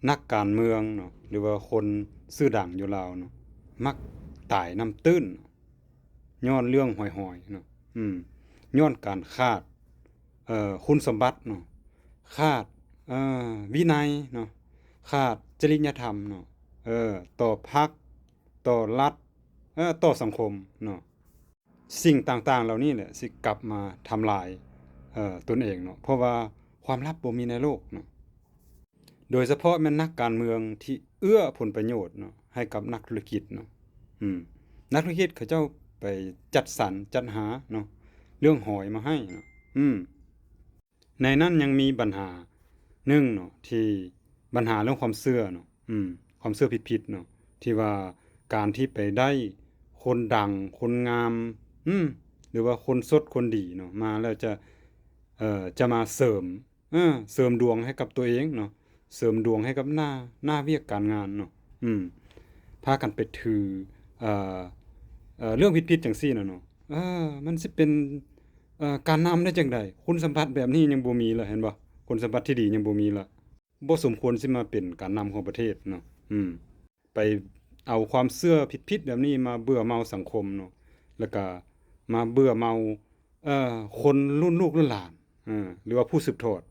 นักการเมืองเนาะหรือว่าคนชื่อดังอยู่ลาวเนาะมักตายน้ำตื้นย้อนเรื่องห่อยๆเนาะย้อนการขาดคุณสมบัติเนาะขาดวินัยเนาะขาดจริยธรรมเนาะต่อพรรคต่อรัฐต่อสังคมเนาะสิ่งต่างๆเหล่านี้แหละสิกลับมาทำลายตนเองเนาะเพราะว่าความลับบ่มีในโลกเนาะ โดยเฉพาะแม่นนักการเมืองที่เอื้อผลประโยชน์เนาะให้กับนักธุรกิจเนาะอืมนักธุรกิจเขาเจ้าไปจัดสรรจัดหาเนาะเรื่องหอยมาให้เนาะในนั้นยังมีปัญหาหนึ่งเนาะที่ปัญหาเรื่องความเชื่อเนาะความเชื่อผิดๆเนาะที่ว่าการที่ไปได้คนดังคนงามหรือว่าคนสดคนดีเนาะมาแล้วจะมาเสริมดวงให้กับตัวเองเนาะเสริมดวงให้กับหน้าเวียกการงานเนาะพากันไปถือเอ่อเรื่องผิดๆจังซี่น่ะเนาะมันสิเป็นการนำได้จังได๋คุณสมบัติแบบนี้ยังบ่มีเลยเห็นบ่คุณสมบัติที่ดียังบ่มีละบ่สมควรสิมาเป็นการนำของประเทศเนาะไปเอาความเชื่อผิดๆแบบนี้มาเบื่อเมาสังคมเนาะแล้วก็มาเบื่อเมาคนรุ่นลูกรุ่นหลานหรือว่าผู้สืบทอด